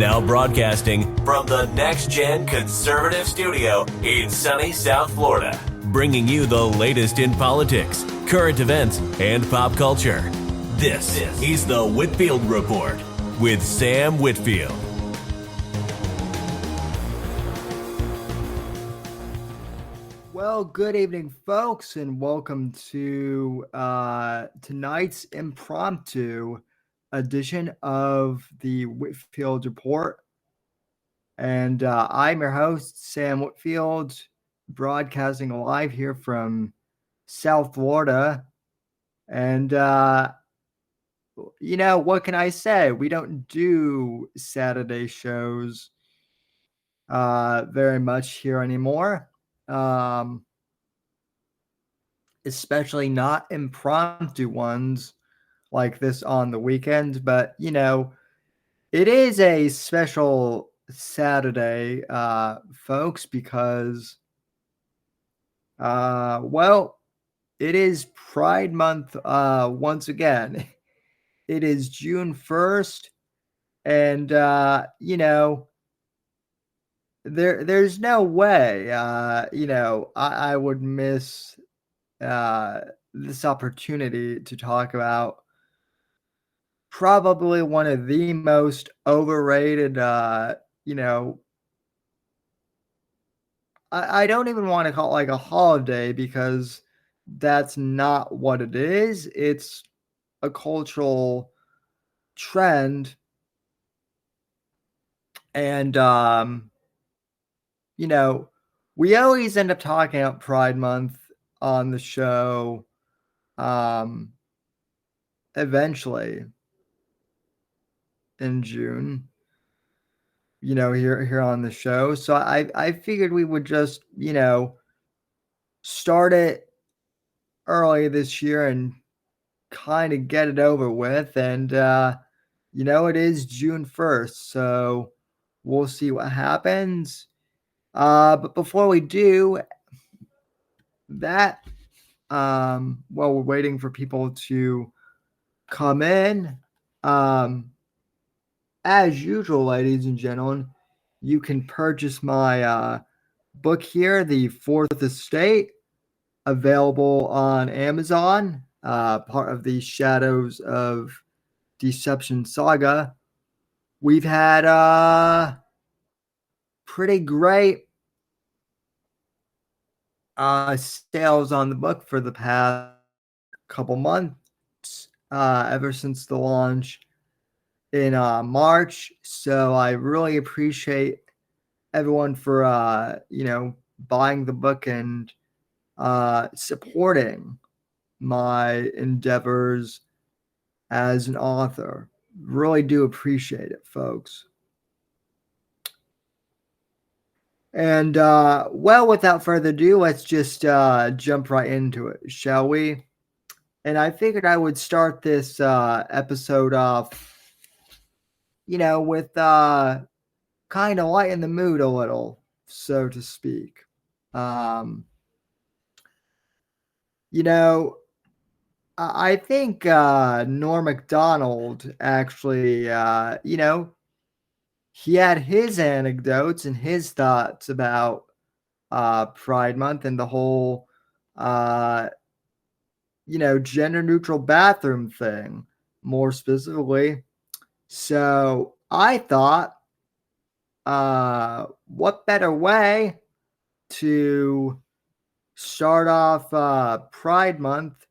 Now broadcasting from the Next Gen Conservative Studio in sunny South Florida, bringing you the latest in politics, current events, and pop culture. This is the Whitfield Report with Sam Whitfield. Well, good evening, folks, and welcome to tonight's impromptu edition of the Whitfield Report. And I'm your host, Sam Whitfield, broadcasting live here from South Florida. And, what can I say? We don't do Saturday shows very much here anymore. Especially not impromptu ones like this on the weekends, but it is a special Saturday, folks, because it is Pride Month once again. It is June 1st, and there's no way I would miss this opportunity to talk about probably one of the most overrated, I don't even want to call it like a holiday, because that's not what it is. It's a cultural trend. And, we always end up talking about Pride Month on the show, eventually in June, here on the show. So I figured we would just, start it early this year and kind of get it over with. And, it is June 1st, so we'll see what happens. But before we do that, while we're waiting for people to come in, as usual, ladies and gentlemen, you can purchase my book here, The Fourth Estate, available on Amazon, part of the Shadows of Deception saga. We've had pretty great sales on the book for the past couple months, ever since the launch in March. So I really appreciate everyone for buying the book and supporting my endeavors as an author. Really do appreciate it, folks. And without further ado, let's just jump right into it, shall we? And I figured I would start this episode off with kind of lighten the mood a little, so to speak. I think Norm Macdonald actually, he had his anecdotes and his thoughts about Pride Month and the whole, gender-neutral bathroom thing, more specifically. So I thought, what better way to start off Pride Month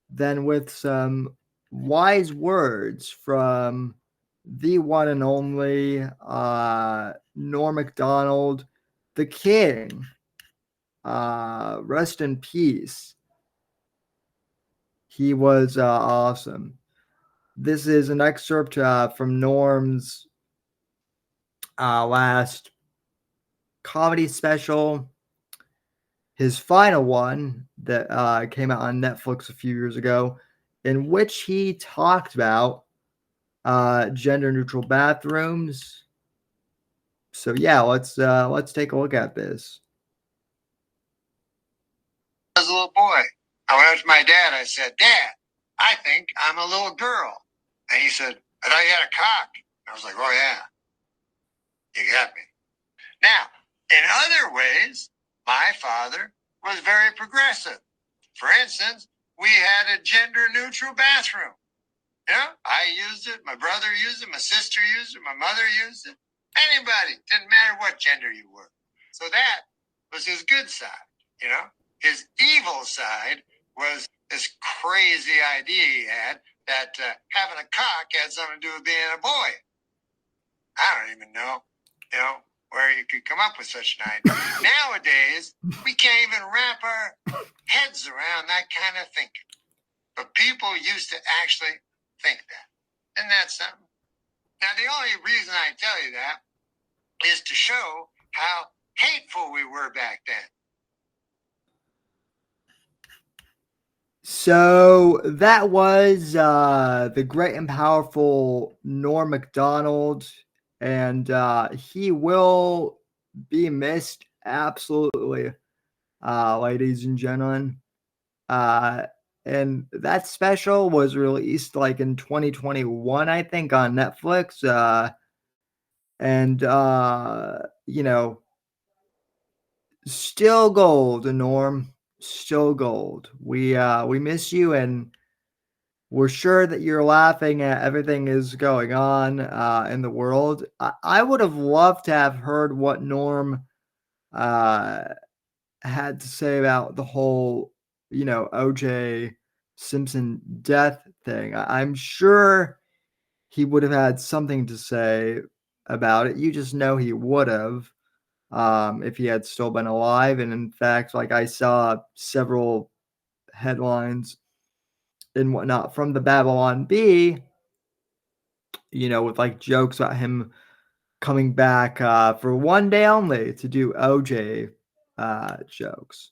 than with some wise words from the one and only Norm Macdonald, the King. Rest in peace. He was awesome. This is an excerpt from Norm's last comedy special, his final one that came out on Netflix a few years ago, in which he talked about gender-neutral bathrooms. So yeah, let's take a look at this. As a little boy, I went up to my dad. I said, "Dad, I think I'm a little girl." And he said, "I thought you had a cock." I was like, "Oh yeah." You got me. Now, in other ways, my father was very progressive. For instance, we had a gender-neutral bathroom. You know, I used it, my brother used it, my sister used it, my mother used it. Anybody, didn't matter what gender you were. So that was his good side, you know. His evil side was this crazy idea he had that having a cock had something to do with being a boy. I don't even know, you know, where you could come up with such an idea. Nowadays, we can't even wrap our heads around that kind of thinking. But people used to actually think that. And that's something. Now, the only reason I tell you that is to show how hateful we were back then. So that was the great and powerful Norm Macdonald, and he will be missed absolutely, ladies and gentlemen. And that special was released like in 2021, I think, on Netflix. And you know, still gold, Norm. Still gold. We miss you, and we're sure that you're laughing at everything is going on in the world. I would have loved to have heard what Norm had to say about the whole, you know, OJ Simpson death thing. I'm sure he would have had something to say about it. You just know he would have, if he had still been alive. And in fact, like I saw several headlines and whatnot from the Babylon Bee, you know, with like jokes about him coming back for one day only to do OJ jokes.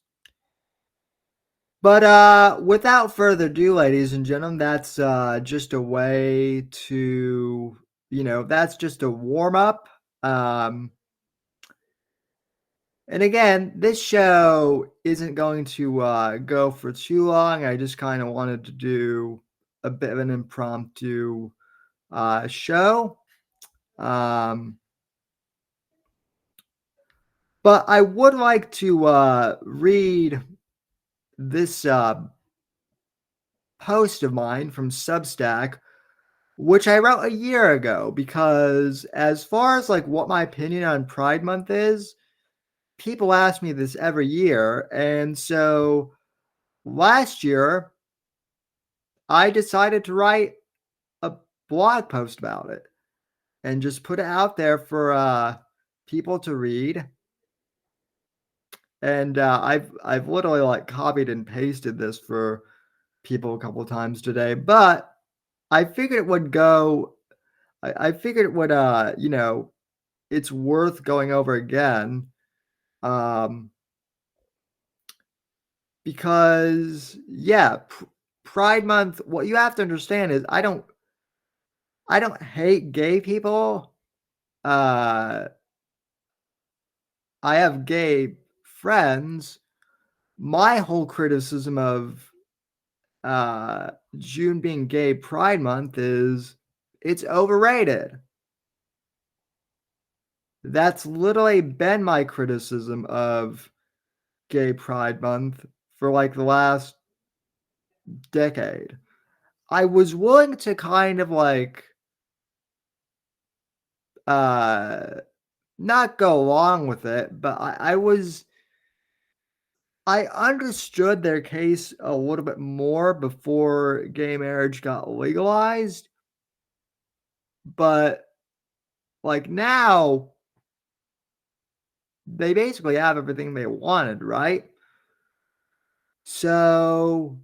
But without further ado, ladies and gentlemen, that's just a way to, you know, that's just a warm up. And again, this show isn't going to go for too long. I just kind of wanted to do a bit of an impromptu show. But I would like to read this post of mine from Substack, which I wrote a year ago, because as far as like what my opinion on Pride Month is, people ask me this every year. And so last year, I decided to write a blog post about it and just put it out there for people to read. And I've literally like copied and pasted this for people a couple of times today, but I figured it would go. I figured it would you know, it's worth going over again, because yeah, Pride Month. What you have to understand is I don't hate gay people. I have gay friends. My whole criticism of June being Gay Pride Month is it's overrated. That's literally been my criticism of Gay Pride Month for like the last decade. I was willing to kind of like not go along with it, but I understood their case a little bit more before gay marriage got legalized. But like now, they basically have everything they wanted, right? So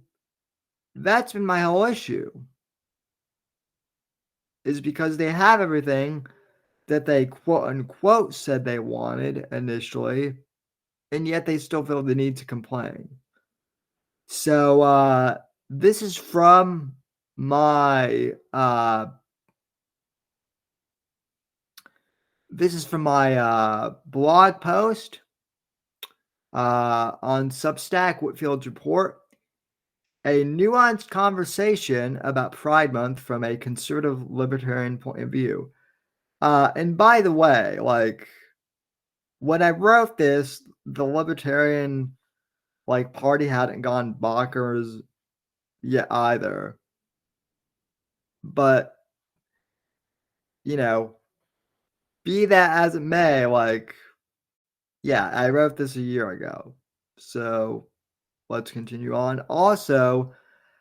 that's been my whole issue. Is because they have everything that they quote unquote said they wanted initially, and yet they still feel the need to complain. So this is from my blog post on Substack, Whitfield's Report. A nuanced conversation about Pride Month from a conservative libertarian point of view. And by the way, like when I wrote this, the Libertarian party hadn't gone bonkers yet either. But you know, be that as it may, yeah, I wrote this a year ago. So let's continue on. Also,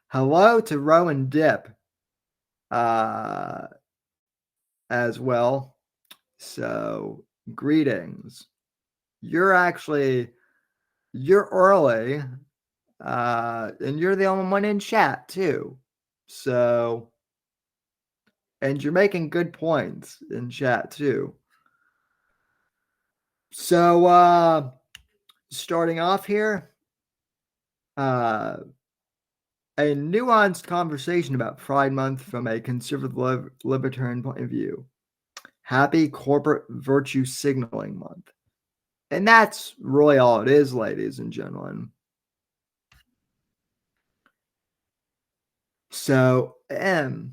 hello to Rowan Dip uh, as well. So greetings. You're early, and you're the only one in chat too. So, and you're making good points in chat too. So, starting off here, a nuanced conversation about Pride Month from a conservative libertarian point of view. Happy Corporate Virtue Signaling Month. And that's really all it is, ladies and gentlemen. So, the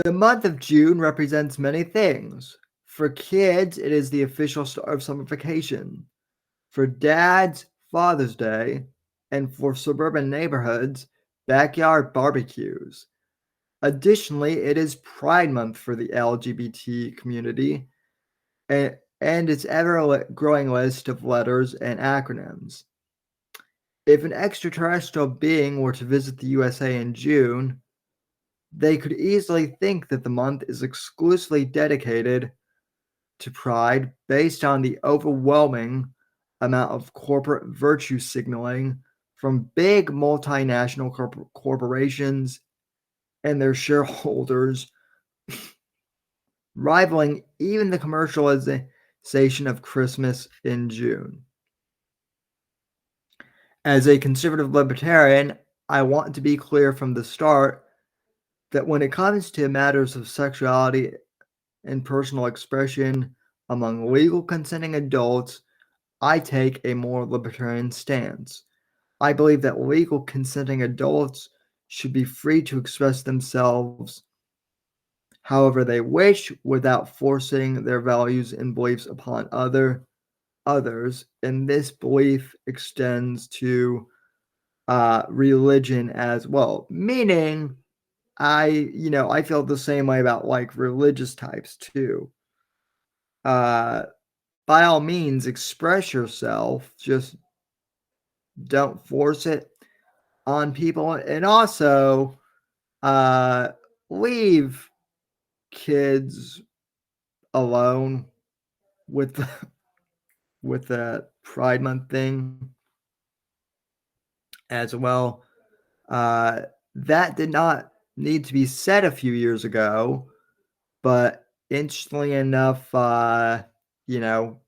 month of June represents many things. For kids, it is the official start of summer vacation. For dads, Father's Day. And for suburban neighborhoods, backyard barbecues. Additionally, it is Pride Month for the LGBT community and its ever-growing list of letters and acronyms. If an extraterrestrial being were to visit the USA in June, they could easily think that the month is exclusively dedicated to Pride based on the overwhelming amount of corporate virtue signaling from big multinational corporations and their shareholders, rivaling even the commercialization of Christmas in June. As a conservative libertarian, I want to be clear from the start that when it comes to matters of sexuality and personal expression among legal consenting adults, I take a more libertarian stance. I believe that legal consenting adults should be free to express themselves however they wish without forcing their values and beliefs upon others, and this belief extends to religion as well. Meaning, I feel the same way about religious types too. By all means, express yourself. Just don't force it on people, and also leave kids alone with the Pride Month thing as well. That did not need to be said a few years ago, but interestingly enough, you know,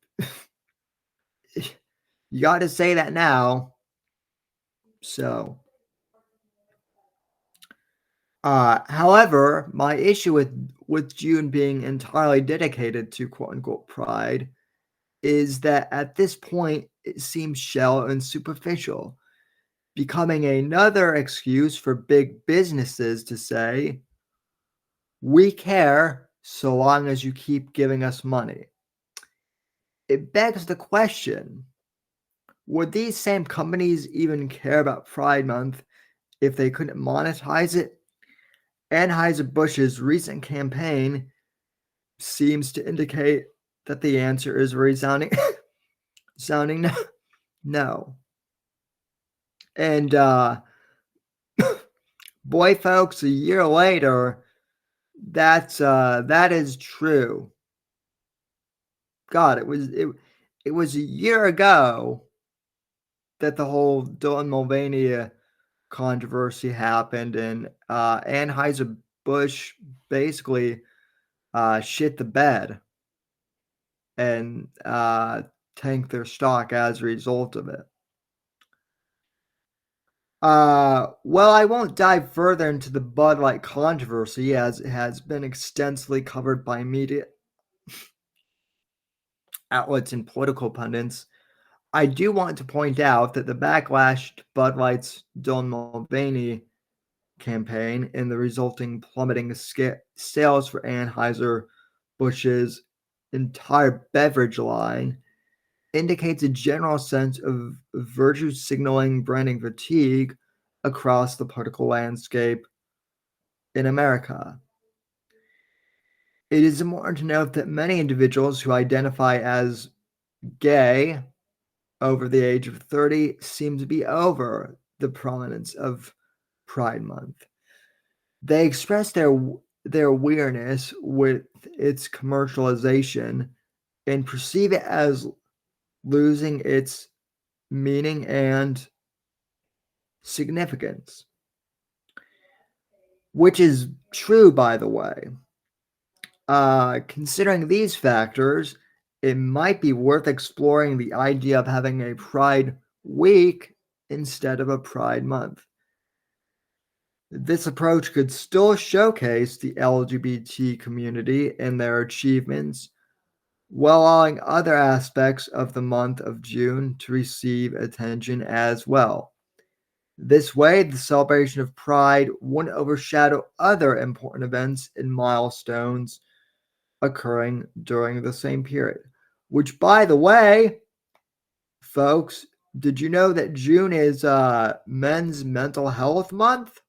you got to say that now. So, however, my issue with June being entirely dedicated to quote unquote Pride is that at this point it seems shallow and superficial, becoming another excuse for big businesses to say, we care so long as you keep giving us money. It begs the question, would these same companies even care about Pride Month if they couldn't monetize it? Anheuser-Busch's recent campaign seems to indicate that the answer is resounding sounding no. And boy folks, a year later, that is true. God, it was a year ago that the whole Dylan Mulvaney controversy happened, and Anheuser-Busch basically shit the bed and tanked their stock as a result of it. Well, I won't dive further into the Bud Light controversy as it has been extensively covered by media outlets and political pundits. I do want to point out that the backlash to Bud Light's Dylan Mulvaney campaign and the resulting plummeting sales for Anheuser Bush's entire beverage line indicates a general sense of virtue signaling branding fatigue across the political landscape in America. It is important to note that many individuals who identify as gay over the age of 30 seem to be over the prominence of Pride Month. They express their awareness with its commercialization and perceive it as losing its meaning and significance, which is true, by the way. Considering these factors, it might be worth exploring the idea of having a Pride Week instead of a Pride Month. This approach could still showcase the LGBT community and their achievements, while allowing other aspects of the month of June to receive attention as well. This way, the celebration of Pride wouldn't overshadow other important events and milestones occurring during the same period. Which, by the way, folks, did you know that June is Men's Mental Health Month?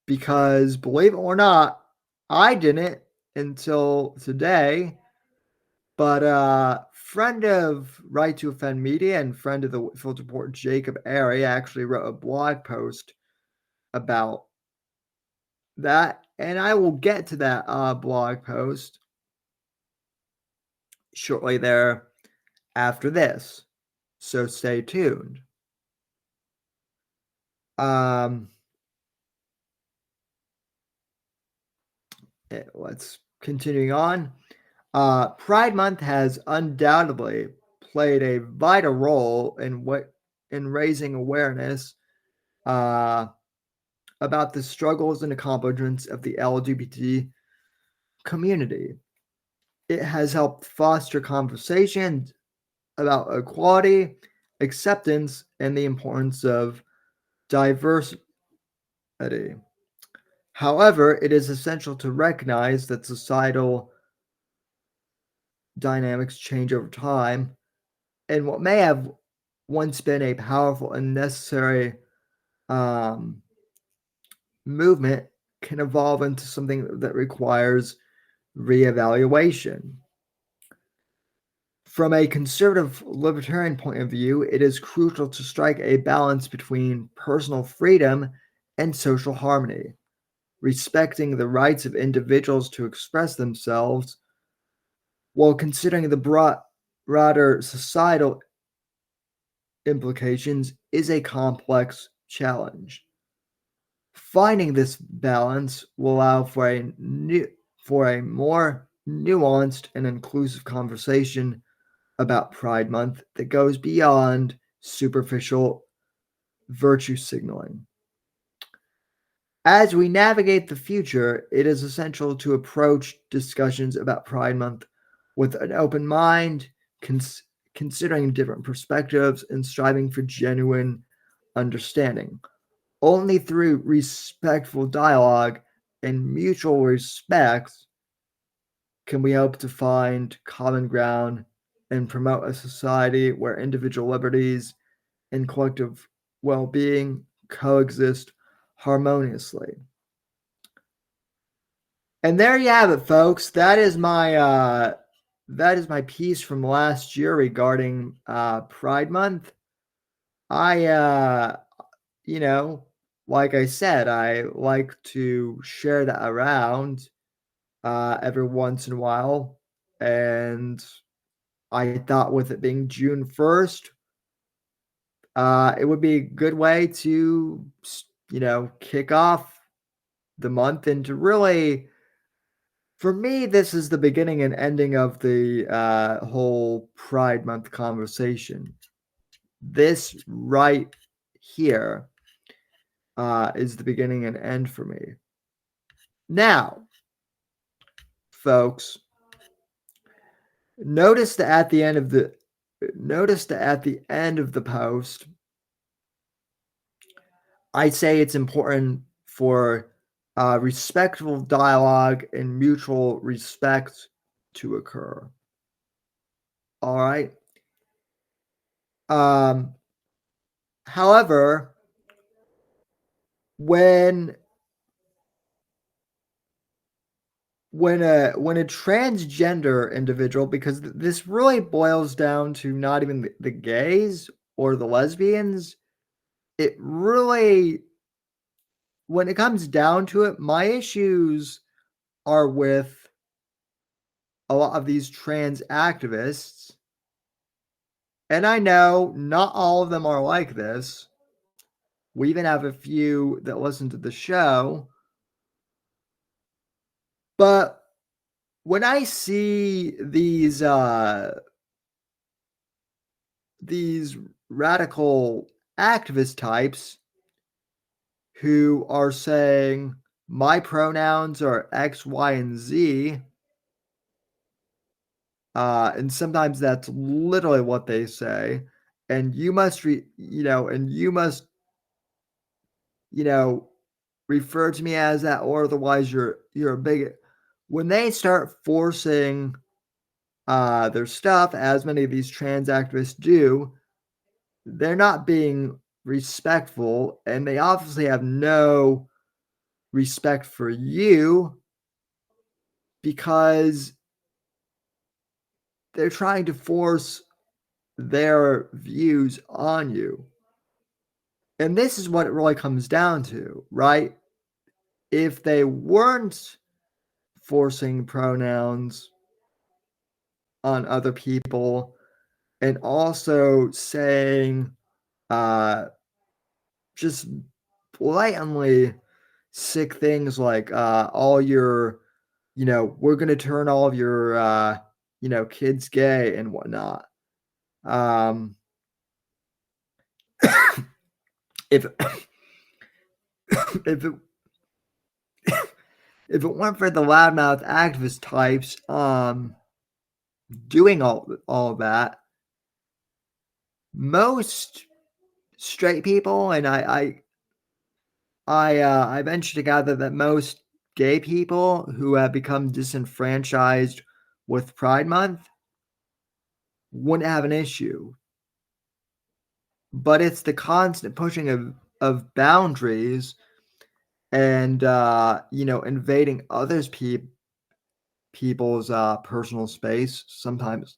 Because, believe it or not, I didn't until today. But friend of Right to Offend Media and friend of the Whitfield Report, Jacob Airy, actually wrote a blog post about that, and I will get to that blog post shortly there after this. So stay tuned. Let's continuing on. Pride Month has undoubtedly played a vital role in raising awareness about the struggles and accomplishments of the LGBT community. It has helped foster conversations about equality, acceptance, and the importance of diversity. However, it is essential to recognize that societal dynamics change over time, and what may have once been a powerful and necessary movement can evolve into something that requires reevaluation. From a conservative libertarian point of view, it is crucial to strike a balance between personal freedom and social harmony, respecting the rights of individuals to express themselves while considering the broader societal implications is a complex challenge. Finding this balance will allow for a more nuanced and inclusive conversation about Pride Month that goes beyond superficial virtue signaling. As we navigate the future, it is essential to approach discussions about Pride Month with an open mind, considering different perspectives and striving for genuine understanding. Only through respectful dialogue and mutual respect can we hope to find common ground and promote a society where individual liberties and collective well-being coexist harmoniously. And there you have it, folks. That is my piece from last year regarding Pride Month. I like I said, I like to share that around every once in a while, and I thought with it being June 1st, it would be a good way to, kick off the month and to really, for me, this is the beginning and ending of the whole Pride Month conversation. This right here is the beginning and end for me. Now, folks, notice that at the end of the post, I say it's important for respectful dialogue and mutual respect to occur. All right. However, when a transgender individual, because this really boils down to not even the gays or the lesbians, it really, when it comes down to it, my issues are with a lot of these trans activists. And I know not all of them are like this. We even have a few that listen to the show. But when I see these radical activist types who are saying my pronouns are X, Y, and Z, and sometimes that's literally what they say, and you must refer to me as that, or otherwise you're a bigot. When they start forcing their stuff, as many of these trans activists do, they're not being respectful, and they obviously have no respect for you because they're trying to force their views on you. And this is what it really comes down to, right? If they weren't forcing pronouns on other people and also saying just blatantly sick things like all your, we're going to turn all of your, kids gay and whatnot. If if it if it weren't for the loudmouth activist types doing all of that, most straight people, and I venture to gather that most gay people who have become disenfranchised with Pride Month wouldn't have an issue. But it's the constant pushing of boundaries and invading others people's personal space, sometimes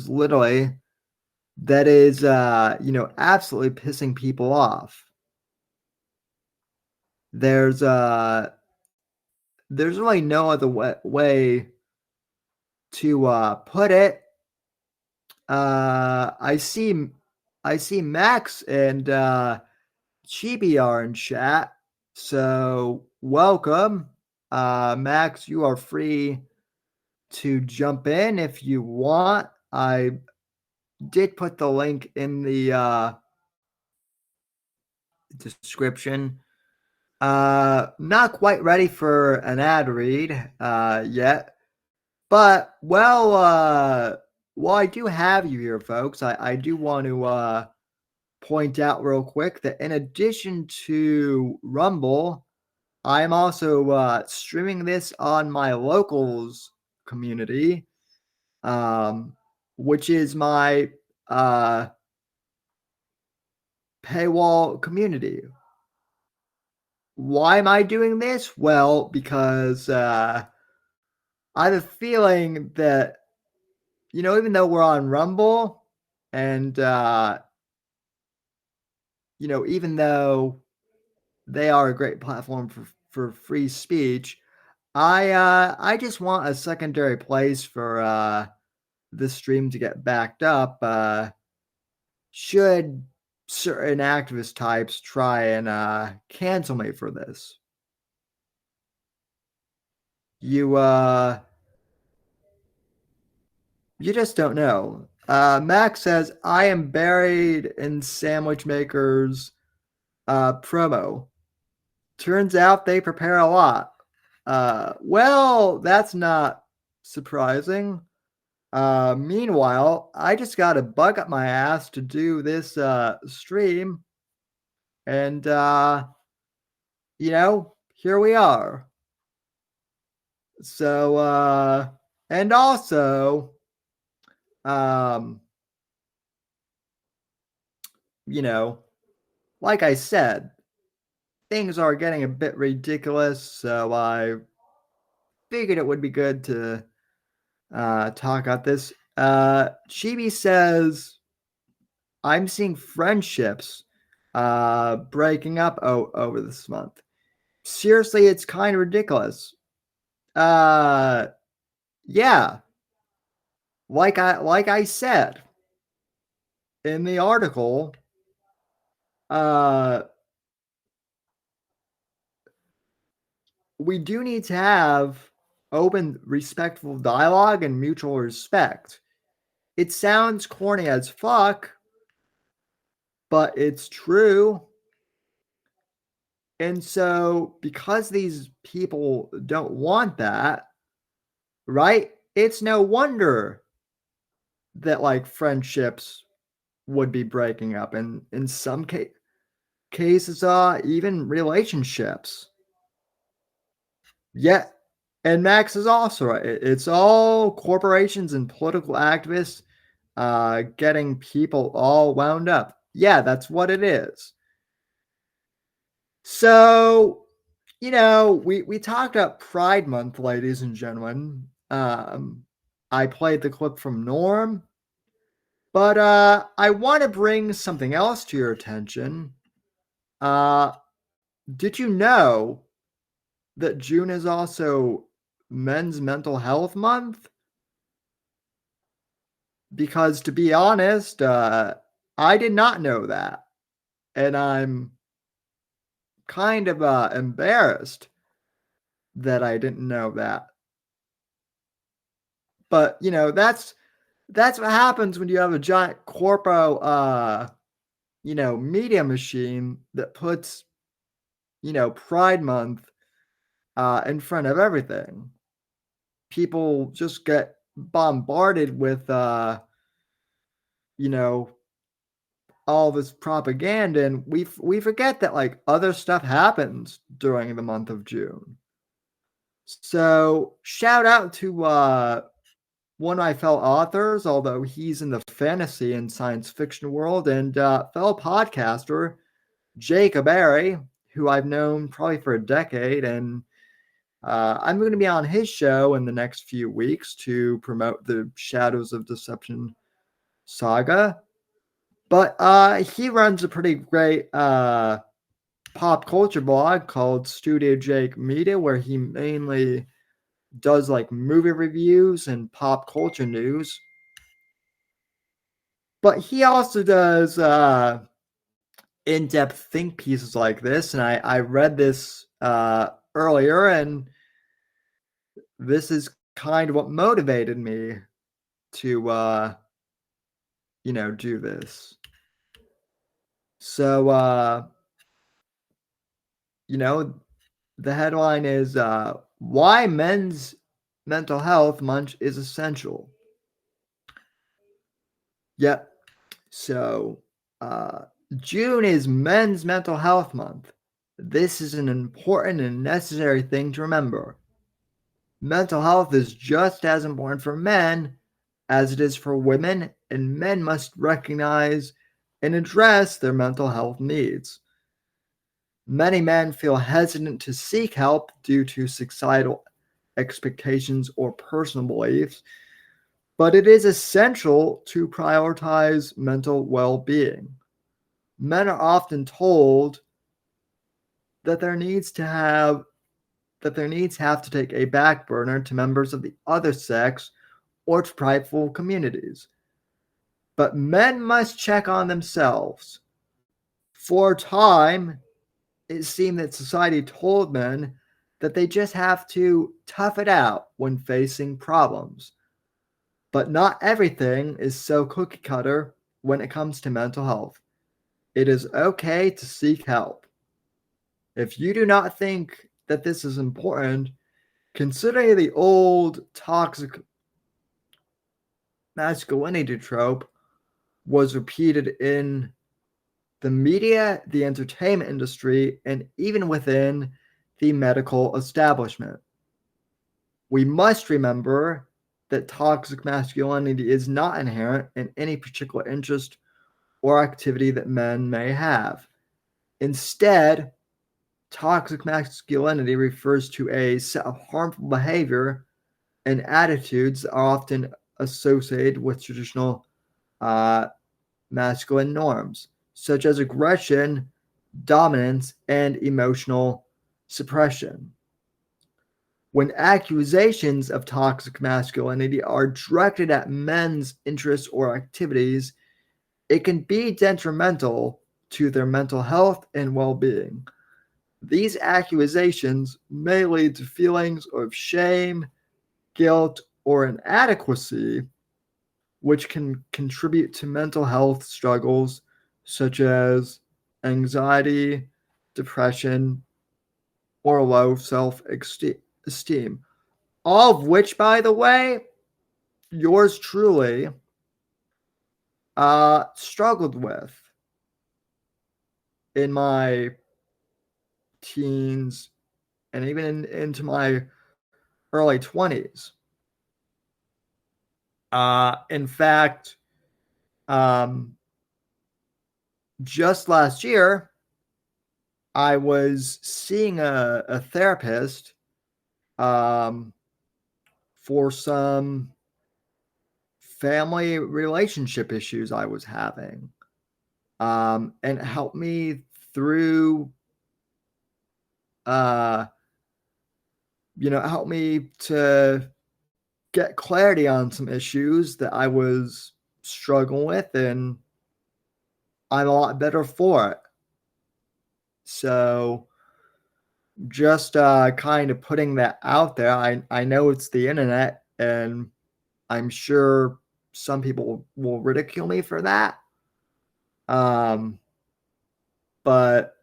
literally, that is absolutely pissing people off. There's really no other way to put it. I see Max and Chibi are in chat, so welcome. Max, you are free to jump in if you want. I did put the link in the description. Not quite ready for an ad read yet, but while I do have you here, folks, I do want to point out real quick that in addition to Rumble, I'm also streaming this on my locals community, which is my paywall community. Why am I doing this? Well, because I have a feeling that, even though we're on Rumble and, even though they are a great platform for free speech, I just want a secondary place for this stream to get backed up should certain activist types try and cancel me for this. You just don't know. Max says, I am buried in Sandwich Maker's promo. Turns out they prepare a lot. Well, that's not surprising. Meanwhile, I just got a bug up my ass to do this stream. And, here we are. So, and also, you know, like I said, things are getting a bit ridiculous, so I figured it would be good to talk about this. Chibi says, I'm seeing friendships breaking up over this month. Seriously, it's kind of ridiculous. Yeah. Like I said in the article, we do need to have open, respectful dialogue and mutual respect. It sounds corny as fuck, but it's true. And so, because these people don't want that, right? It's no wonder that like friendships would be breaking up, and in some cases, even relationships. Yeah, and Max is also right. It's all corporations and political activists getting people all wound up. Yeah, that's what it is. So, we talked about Pride Month, ladies and gentlemen. I played the clip from Norm, but I want to bring something else to your attention. Did you know that June is also Men's Mental Health Month? Because to be honest, I did not know that. And I'm kind of embarrassed that I didn't know that. But, that's what happens when you have a giant corpo, media machine that puts, Pride Month in front of everything. People just get bombarded with, all this propaganda, and we forget that like other stuff happens during the month of June. So shout out to one of my fellow authors, although he's in the fantasy and science fiction world, and fellow podcaster Jacob Berry, who I've known probably for a decade, and I'm going to be on his show in the next few weeks to promote the Shadows of Deception saga. But he runs a pretty great pop culture blog called Studio Jake Media, where he mainly does like movie reviews and pop culture news. But he also does in-depth think pieces like this. And I read this earlier, and this is kind of what motivated me to do this. So the headline is Why Men's Mental Health Month is Essential. Yep. So June is Men's Mental Health Month. This is an important and necessary thing to remember. Mental health is just as important for men as it is for women, and men must recognize and address their mental health needs. Many men feel hesitant to seek help due to societal expectations or personal beliefs, but it is essential to prioritize mental well-being. Men are often told that their needs have to take a back burner to members of the other sex or to prideful communities. But men must check on themselves. For a time, it seemed that society told men that they just have to tough it out when facing problems. But not everything is so cookie cutter when it comes to mental health. It is okay to seek help. If you do not think that this is important, considering the old toxic masculinity trope was repeated in the media, the entertainment industry, and even within the medical establishment. We must remember that toxic masculinity is not inherent in any particular interest or activity that men may have. Instead, toxic masculinity refers to a set of harmful behavior and attitudes that are often associated with traditional masculine norms, such as aggression, dominance, and emotional suppression. When accusations of toxic masculinity are directed at men's interests or activities, it can be detrimental to their mental health and well being. These accusations may lead to feelings of shame, guilt, or inadequacy, which can contribute to mental health struggles such as anxiety, depression, or low self esteem. All of which, by the way, yours truly struggled with in my teens and even into my early 20s. In fact, just last year, I was seeing a therapist for some family relationship issues I was having. And it helped me through, helped me to get clarity on some issues that I was struggling with, and I'm a lot better for it. So just kind of putting that out there. I know it's the internet, and I'm sure some people will ridicule me for that. But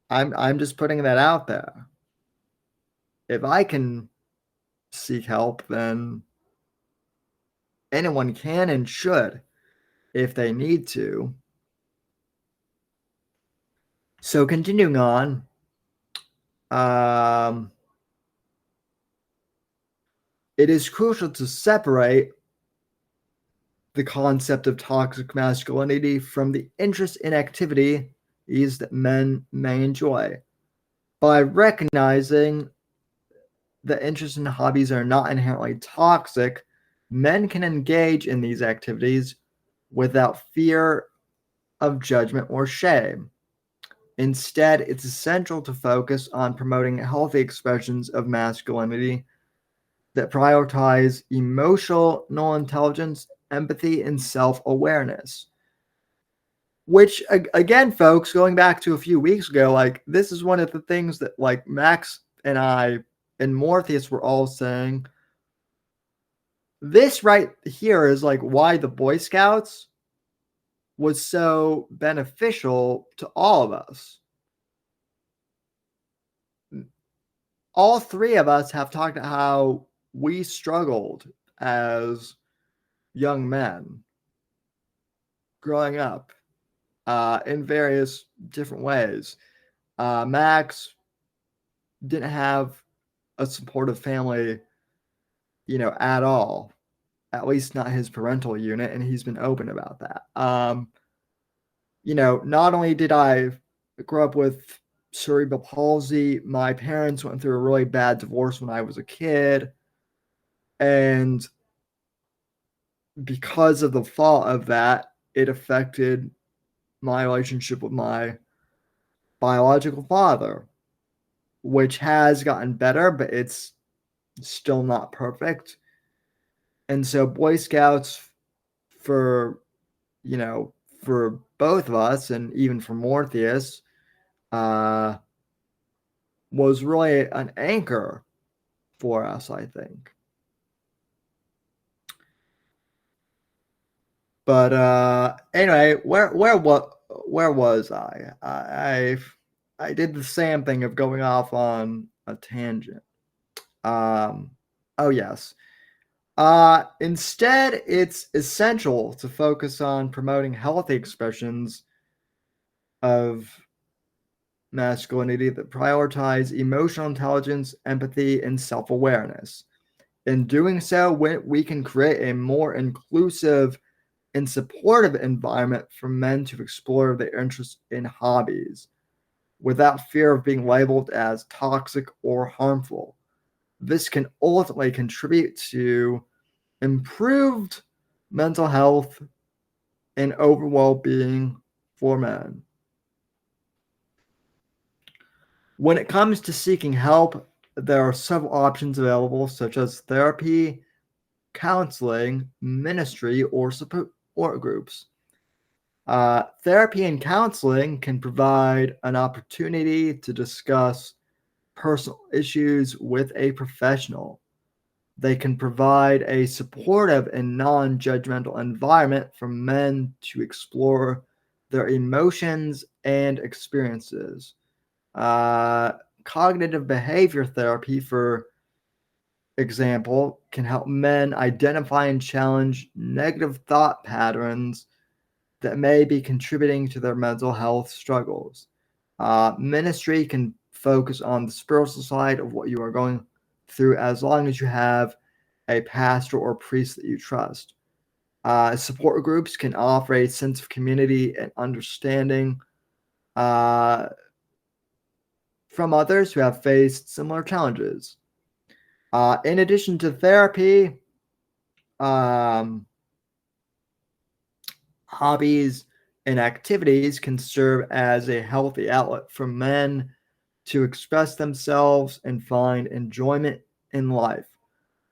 I'm just putting that out there. If I can seek help, then anyone can and should if they need to. So continuing on, it is crucial to separate the concept of toxic masculinity from the interest in activities that men may enjoy. By recognizing that interests and hobbies are not inherently toxic, men can engage in these activities without fear of judgment or shame. Instead, it's essential to focus on promoting healthy expressions of masculinity that prioritize emotional intelligence, empathy, and self-awareness. Which, again, folks, going back to a few weeks ago, like, this is one of the things that, like, Max and I and Morpheus were all saying. This right here is, like, why the Boy Scouts was so beneficial to all of us. All three of us have talked about how we struggled as young men growing up in various different ways. Max didn't have a supportive family, at all, at least not his parental unit, and he's been open about that. Not only did I grow up with cerebral palsy, my parents went through a really bad divorce when I was a kid, and because of the fault of that, it affected my relationship with my biological father, which has gotten better, but it's still not perfect. And so Boy Scouts for, for both of us and even for Morpheus, was really an anchor for us, I think. But anyway, where was I? I did the same thing of going off on a tangent. Oh yes. Instead, it's essential to focus on promoting healthy expressions of masculinity that prioritize emotional intelligence, empathy, and self-awareness. In doing so, we can create a more inclusive and supportive environment for men to explore their interests in hobbies without fear of being labeled as toxic or harmful. This can ultimately contribute to improved mental health and overall being for men. When it comes to seeking help, there are several options available, such as therapy, counseling, ministry, or support groups. Therapy and counseling can provide an opportunity to discuss personal issues with a professional. They can provide a supportive and non judgmental environment for men to explore their emotions and experiences. Uh, Cognitive behavior therapy, for example, can help men identify and challenge negative thought patterns that may be contributing to their mental health struggles. Ministry can focus on the spiritual side of what you are going through as long as you have a pastor or priest that you trust. Support groups can offer a sense of community and understanding uh, from others who have faced similar challenges. In addition to therapy, um, hobbies and activities can serve as a healthy outlet for men to express themselves and find enjoyment in life.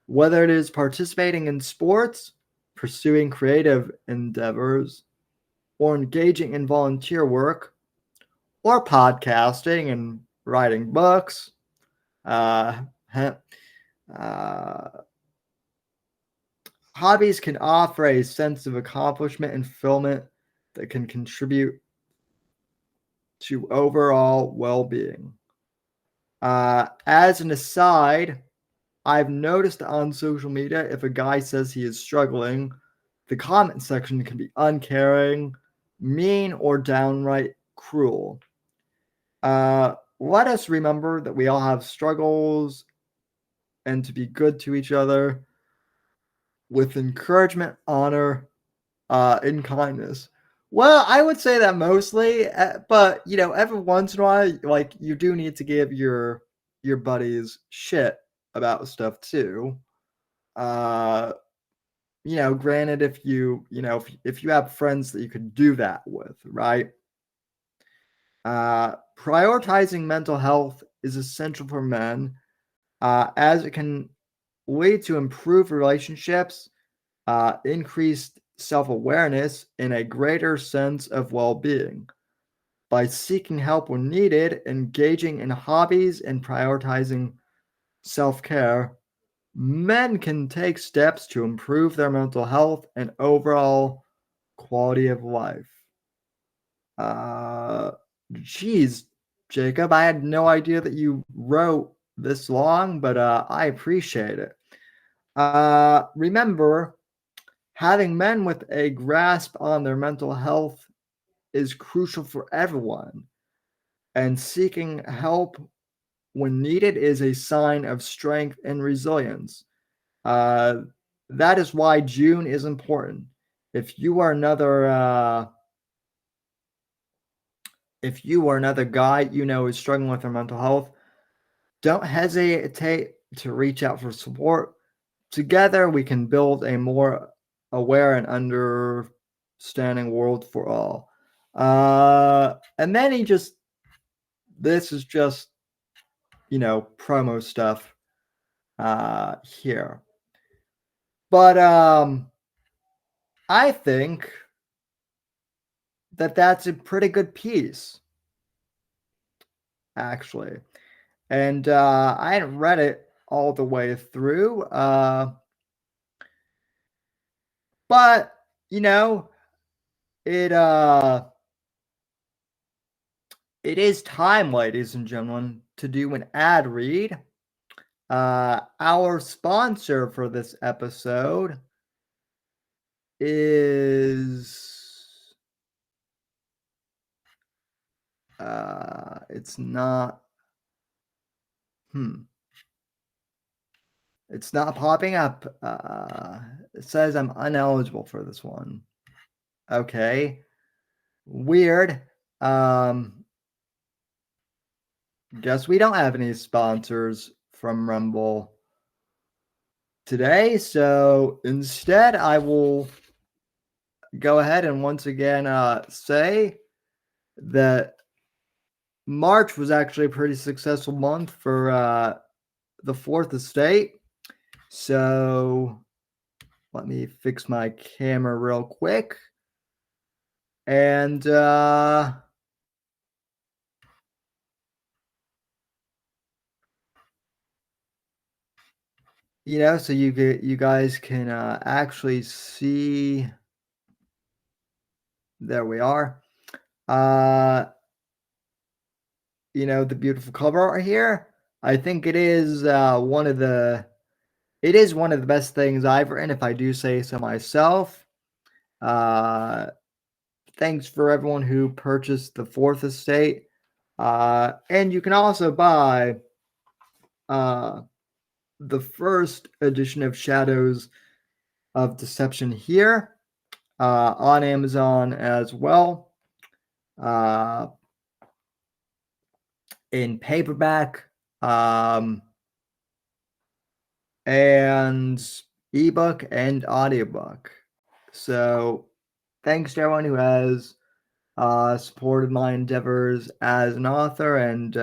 Whether it is participating in sports, pursuing creative endeavors, or engaging in volunteer work, or podcasting and writing books, uh, uh, hobbies can offer a sense of accomplishment and fulfillment that can contribute to overall well being. As an aside, I've noticed on social media if a guy says he is struggling, the comment section can be uncaring, mean, or downright cruel. Let us remember that we all have struggles and to be good to each other with encouragement, honor, and kindness. Well, I would say that mostly, but every once in a while, like you do need to give your buddies shit about stuff too. Uh, Granted, if if you have friends that you could do that with, right? Prioritizing mental health is essential for men, as it can lead to improved relationships, increased self awareness, and a greater sense of well being. By seeking help when needed, engaging in hobbies, and prioritizing self care, men can take steps to improve their mental health and overall quality of life. Uh, Geez, Jacob, I had no idea that you wrote this long, but I appreciate it. Remember, having men with a grasp on their mental health is crucial for everyone, and seeking help when needed is a sign of strength and resilience. Uh, that is why June is important. If you are another guy is struggling with their mental health, don't hesitate to reach out for support. Together, we can build a more aware and understanding world for all. And then this is just, promo stuff here. But I think that that's a pretty good piece, actually. And I hadn't read it all the way through. But it it is time, ladies and gentlemen, to do an ad read. Our sponsor for this episode is It's not. It's not popping up. It says I'm ineligible for this one. Okay. Weird. Guess we don't have any sponsors from Rumble today. So instead, I will go ahead and once again say that March was actually a pretty successful month for the Fourth Estate. So let me fix my camera real quick. And so you guys can actually see. There we are. The beautiful cover art here. I think it is one of the best things I've written, if I do say so myself. Thanks for everyone who purchased the Fourth Estate. And you can also buy the first edition of Shadows of Deception here on Amazon as well. In paperback and ebook and audiobook. So thanks to everyone who has supported my endeavors as an author, and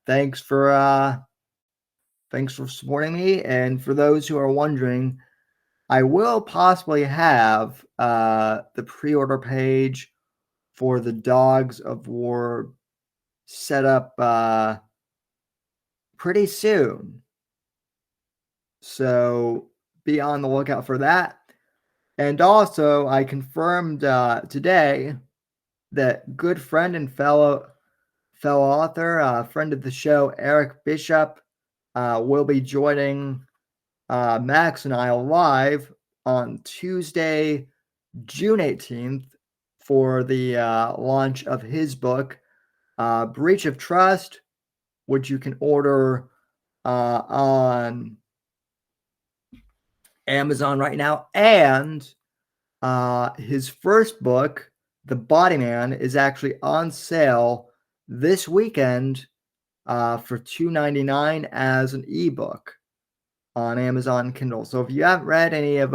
thanks for supporting me. And for those who are wondering, I will possibly have the pre-order page for the Dogs of War set up pretty soon. So be on the lookout for that. And also, I confirmed today that good friend and fellow author, friend of the show, Eric Bishop, will be joining Max and I live on Tuesday, June 18th for the launch of his book, Breach of Trust, which you can order on Amazon right now. And his first book, The Body Man, is actually on sale this weekend for $2.99 as an ebook on Amazon Kindle. So if you haven't read any of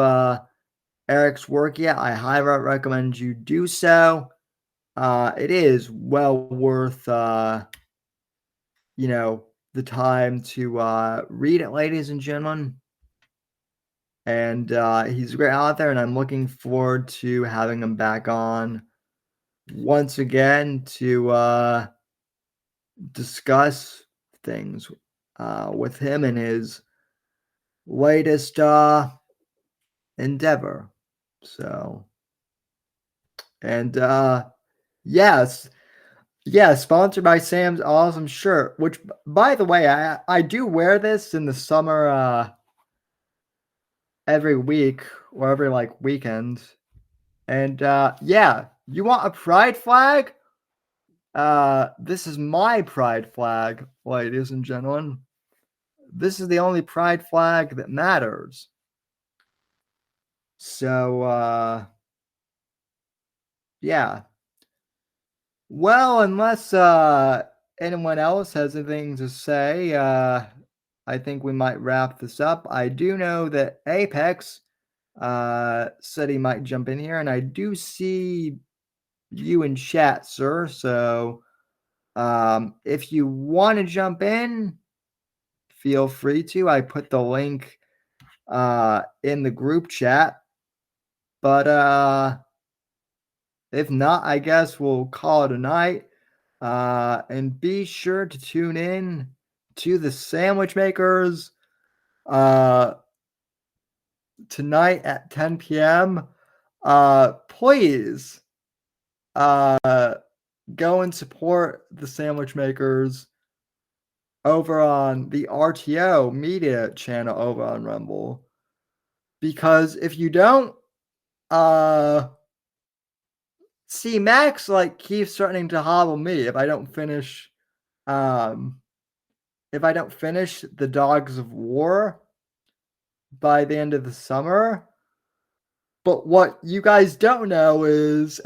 Eric's work yet, I highly recommend you do so. It is well worth the time to read it, ladies and gentlemen. And he's a great author, and I'm looking forward to having him back on once again to discuss things with him and his latest endeavor. So, and yes, sponsored by Sam's awesome shirt, which, by the way, I do wear this in the summer every week or every weekend. And you want a pride flag? This is my pride flag, ladies and gentlemen. This is the only pride flag that matters. So, well, unless anyone else has anything to say, I think we might wrap this up. I do know that Apex said he might jump in here, and I do see you in chat, sir. So if you want to jump in, feel free to. I put the link in the group chat. But if not, I guess we'll call it a night. And be sure to tune in to the Sandwich Makers tonight at 10 p.m. Please go and support the Sandwich Makers over on the RTO media channel over on Rumble. Because if you don't, See, Max like keeps threatening to hobble me if I don't finish the Dogs of War by the end of the summer. But what you guys don't know is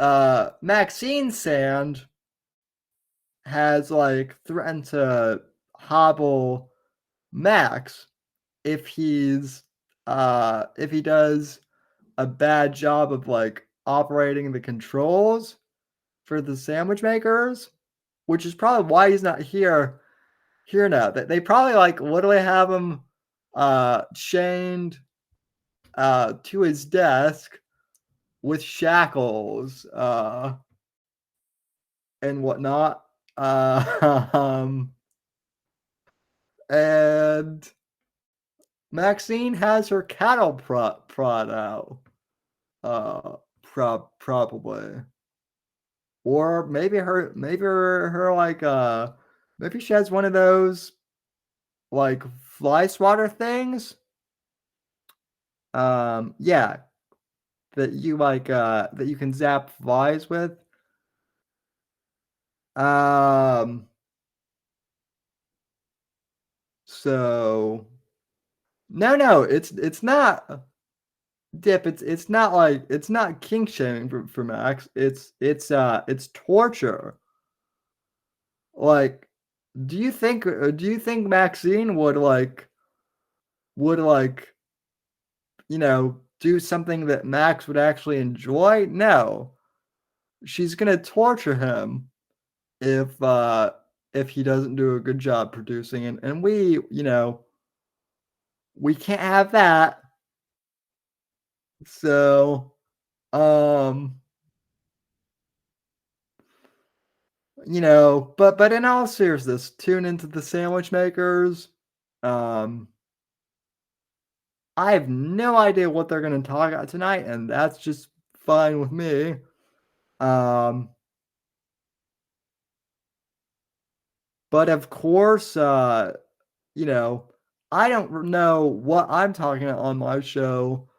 Maxine Sand has like threatened to hobble Max if he does a bad job of like operating the controls for the sandwich makers, which is probably why he's not here now. They probably like literally have him chained to his desk with shackles and whatnot. And Maxine has her cattle prod out. Probably. Or maybe her like maybe she has one of those like fly swatter things. Yeah, that you like that you can zap flies with. So no, it's not Dip. It's not like it's not kink shaming for Max. It's torture. Like, do you think Maxine would do something that Max would actually enjoy? No. She's gonna torture him if he doesn't do a good job producing, and we can't have that. So but in all seriousness, tune into the Sandwich Makers. I have no idea what they're going to talk about tonight, and that's just fine with me. But of course, I don't know what I'm talking about on my show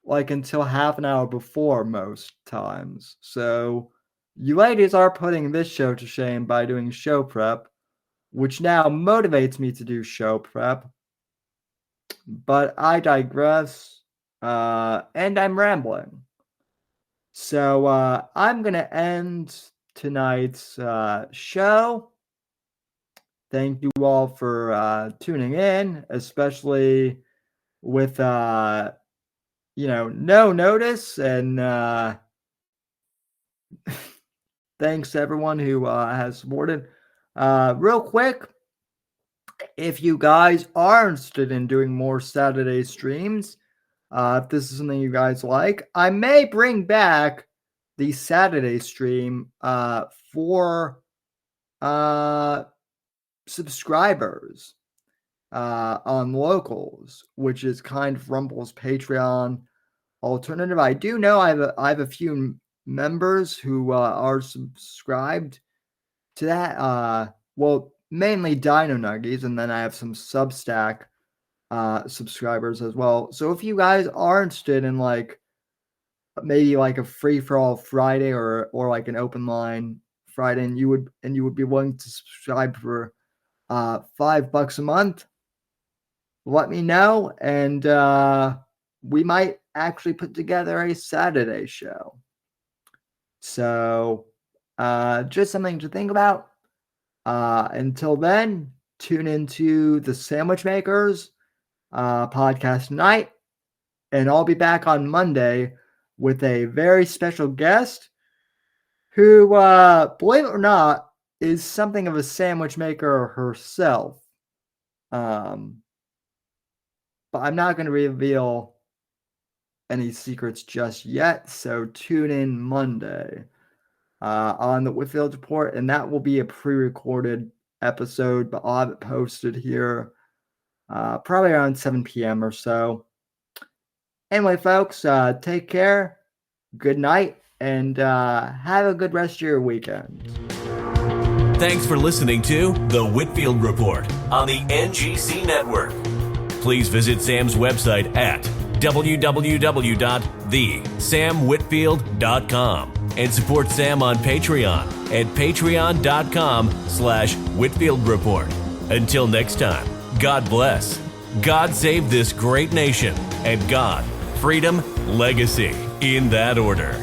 like until half an hour before most times. So you ladies are putting this show to shame by doing show prep, which now motivates me to do show prep. But I digress, and I'm rambling. So I'm going to end tonight's show. Thank you all for tuning in, especially with, no notice. And thanks to everyone who has supported. Real quick, if you guys are interested in doing more Saturday streams, if this is something you guys like, I may bring back the Saturday stream for subscribers on Locals, which is kind of Rumble's Patreon alternative. I do know I have a few members who are subscribed to that. Well, mainly Dino Nuggies, and then I have some Substack subscribers as well. So if you guys are interested in like maybe like a free for all Friday or like an open line Friday, and you would be willing to subscribe for $5 a month, let me know, and we might actually put together a Saturday show. So just something to think about. Until then, tune into the Sandwich Makers podcast tonight, and I'll be back on Monday with a very special guest who, believe it or not, is something of a sandwich maker herself. But I'm not going to reveal any secrets just yet, so tune in Monday on the Whitfield Report, and that will be a pre-recorded episode, but I'll have it posted here probably around 7 p.m. or so. Anyway, folks, take care, good night, and have a good rest of your weekend. Thanks for listening to The Whitfield Report on the NGC Network. Please visit Sam's website at www.thesamwhitfield.com. and support Sam on Patreon at patreon.com/Whitfield Report. Until next time, God bless, God save this great nation, and God, freedom, legacy, in that order.